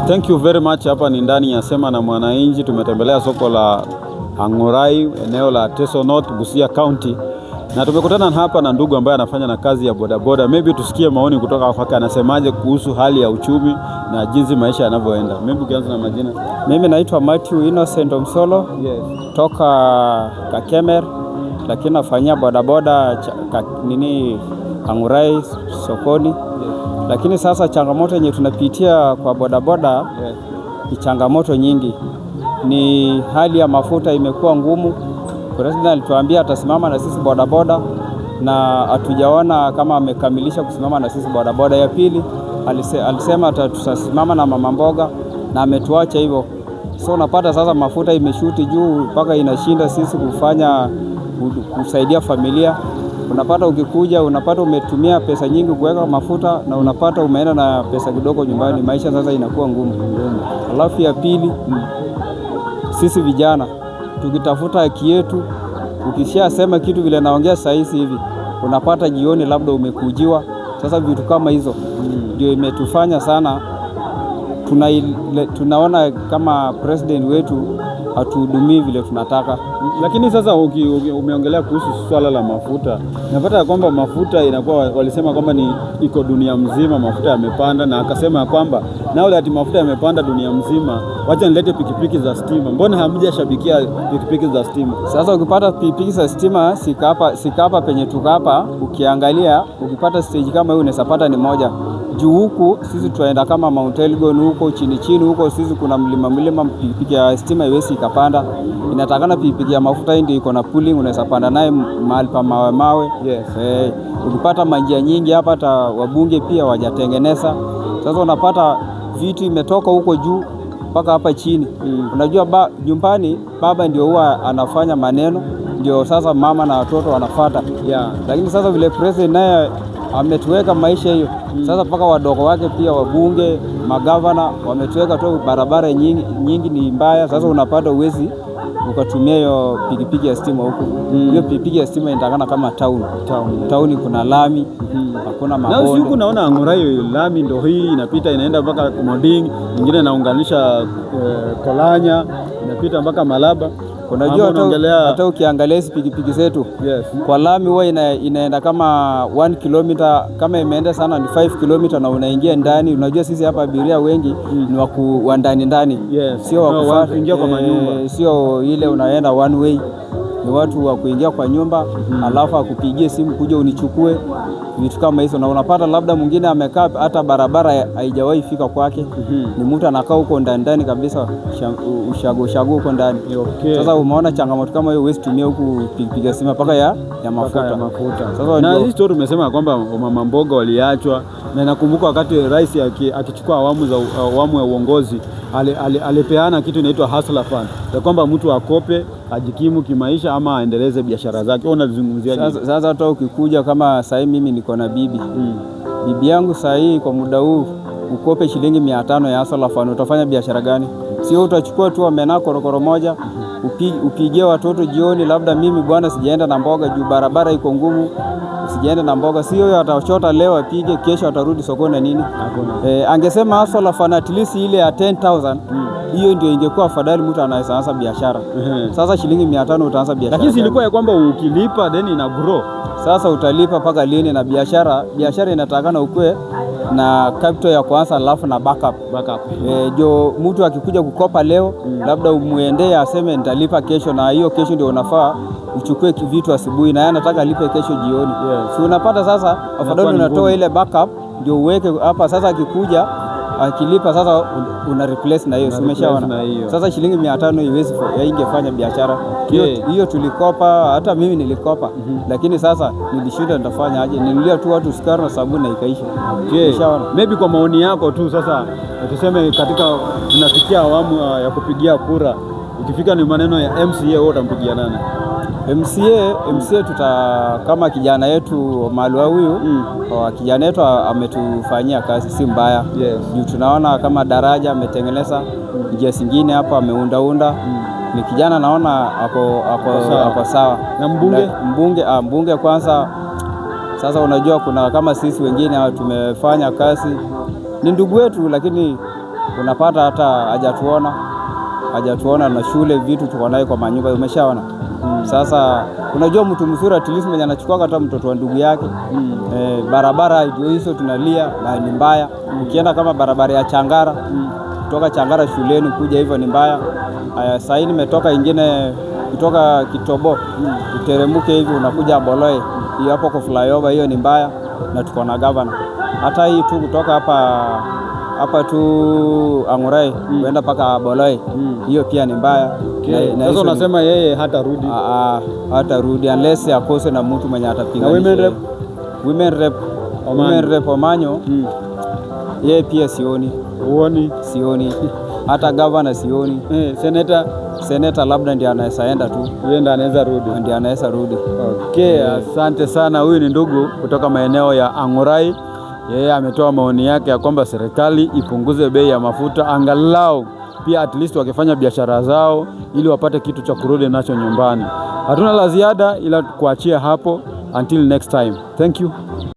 Thank you very much. Hapa ni ndani ya Sema na Mwananchi. Tumetembelea soko la Ang'orai, eneo la Teso North, Busia County. Na tumekutana hapa na ndugu ambaye anafanya na kazi ya bodaboda. Maybe tusikie maoni kutoka kwake, anasemaje kuhusu hali ya uchumi na jinsi maisha yanavyoenda. Maybe ukianza na majina. Mimi naitwa Matthew Innocent Omsolo. Yes. Toka Kakemer, lakini nafanyia bodaboda Ang'orai sokoni. Yes. Lakini sasa changamoto yenye tunapitia kwa bodaboda ni changamoto nyingi. Ni hali ya mafuta imekuwa ngumu. President alituambia atasimama na sisi bodaboda na hatujaona kama amekamilisha kusimama na sisi bodaboda. Ya pili alisema tutasimama na mama mboga na ametuacha hivyo. So unapata sasa mafuta imeshuti juu mpaka inashinda sisi kusaidia familia. Unapata ukikuja unapata umetumia pesa nyingi kuweka mafuta na unapata umeenda na pesa kidogo nyumbani. Maisha sasa inakuwa ngumu. Alafu ya pili, sisi vijana tukitafuta haki yetu, ukishasema kitu vile naongea saizi hivi, unapata jioni labda umekujiwa. Sasa vitu kama hizo ndio imetufanya sana tunaona kama president wetu hatuhudumii vile tunataka. Lakini sasa umeongelea kuhusu swala la mafuta. Napata kwamba mafuta inakuwa walisema kwamba ni iko dunia mzima mafuta yamepanda, na akasema kwamba nao ati mafuta yamepanda dunia mzima, wacha nilete pikipiki za stima. Mbona hamjashabikia pikipiki za stima? Sasa ukipata pikipiki za stima sikapa penye tukapa, ukiangalia ukipata stage kama hiyo unasapata ni moja. Juu huku sisi tunaenda kama Mount Elgon huko chini huko, sisi kuna mlima pikipiki ya stima iwezi ikapanda. Inatakana pikipiki ya mafuta ndio iko na pulling, unaweza panda naye mahali pa mawe. Yes. Ukipata manjia nyingi hapa hata wabunge pia wajatengeneza. Sasa unapata vitu imetoka huko juu mpaka hapa chini. Unajua nyumbani baba ndio huwa anafanya maneno, ndio sasa mama na watoto wanafuata. Lakini sasa vile president naye ametuweka maisha hiyo. Sasa mpaka wadogo wake pia wabunge, magavana wametuweka tu barabara nyingi ni mbaya. Sasa unapata uwezi ukatumia hiyo pikipiki ya stima huko. Hiyo pikipiki ya stima inatakana kama town kuna lami, hakuna mabonde. Na usiku naona Ang'orai lami ndio hii inapita inaenda mpaka Moding, nyingine inaunganisha Kolanya, inapita mpaka Malaba. Unajua hata ukiangalia hizi pikipiki zetu, kwa lami huwa inaenda kama 1 kilomita, kama imeenda sana ni 5 kilomita na unaingia ndani. Unajua sisi hapa abiria wengi ni wa ndani. Sio wa kuingia kwa manyumba. Sio ile unaenda one way. Ni watu wa kuingia kwa nyumba, alafu akupigie simu kuja unichukue, vitu kama hizo. Na unapata labda mwingine amekaa hata barabara haijawahi fika kwake. Ni mtu anakaa huko ndani kabisa, ushago huko ndani. Sasa umeona changamoto kama hiyo, huwezi tumia huku pikipiki ya stima mpaka ya mafuta. Sasa na hii story umesema kwamba mama mboga waliachwa, na nakumbuka wakati rais akichukua awamu ya uongozi alipeana kitu inaitwa Hustler Fund, ya kwamba mtu akope ajikimu kimaisha ama aendeleze biashara zake. Unazungumzia nini? Sasa hata ukikuja kama sasa mimi niko na bibi yangu sasa kwa muda huu ukope shilingi 500 ya Hustler Fund, utafanya biashara gani? Sio utachukua tu amena korokoro moja upigie watoto jioni, labda mimi bwana sijaenda na mboga juu barabara iko ngumu, sijaenda na mboga. Sio huyo atachota leo apige, kesho atarudi sokoni nini? Angesema Hustler Fund at least ile ya 10,000, hiyo ndio ingekuwa afadhali, mtu anaanza biashara. Sasa shilingi 500 utaanza biashara. Lakini ilikuwa ya kwamba ukilipa then ina grow. Sasa utalipa paka lini? Na biashara inatakana ukue na capital ya kwanza alafu na backup. Jo mtu akikuja kukopa leo labda umuendee aseme nitalipa kesho, na hiyo kesho ndio unafaa uchukue vitu asubuhi na yeye anataka alipe kesho jioni. Si unapata sasa afadhali unatoa ile backup ndio uweke hapa. Sasa akikuja akilipa sasa una replace na hiyo, umeshaona. Sasa shilingi 500 iwezi ingefanya biashara hiyo. Tulikopa, hata mimi nilikopa, lakini sasa nilishinda nitafanya aje? Ninulia tu watu sukari na sabuni na ikaisha. Umeshaona. Maybe kwa maoni yako tu sasa, tuseme katika tunafikia awamu ya kupigia kura, ikifika ni maneno ya MCA, wewe utampigia nani? MCA kama kijana yetu Malwa huyu, kijana yetu ametufanyia kazi si mbaya. Juu tunaona kama daraja ametengeneza, njia zingine hapa ameunda. Ni kijana naona ako sawa. Na mbunge kwanza Sasa unajua kuna kama sisi wengine tumefanya kazi, ni ndugu wetu, lakini unapata hata hajatuona na shule vitu tuko nayo kwa manyumba, umeshaona. Sasa unajua mtu mzuri at least mwenye anachukua hata mtoto wa ndugu yake. Barabara ndio hizo tunalia na ni mbaya. Ukienda kama barabara ya Changara, kutoka Changara shuleni kuja hivyo ni mbaya. Sasa hii nimetoka ingine kutoka Kitobo, uteremuke hivi unakuja Boloe, hiyo hapo kwa flyover, hiyo ni mbaya na tuko na governor. Hata hii tu kutoka hapa tu Ang'orai kuenda paka Boloe, hiyo pia ni mbaya. Sasa unasema yeye hatarudi? Hatarudi unless akose na mtu mwenye atapiga. Women rep Omanyo, yeye pia sioni. Sioni. Hata governor sioni. Senator labda ndiye anaenda tu. Yeye ndiye anaweza rudi. Okay, asante sana. Huyu ni ndugu kutoka maeneo ya Ang'orai. Yeye ametoa maoni yake ya kwamba serikali ipunguze bei ya mafuta, angalau pia at least wakifanya biashara zao ili wapate kitu cha kurudi nacho nyumbani. Hatuna la ziada ila kuachia hapo. Until next time. Thank you.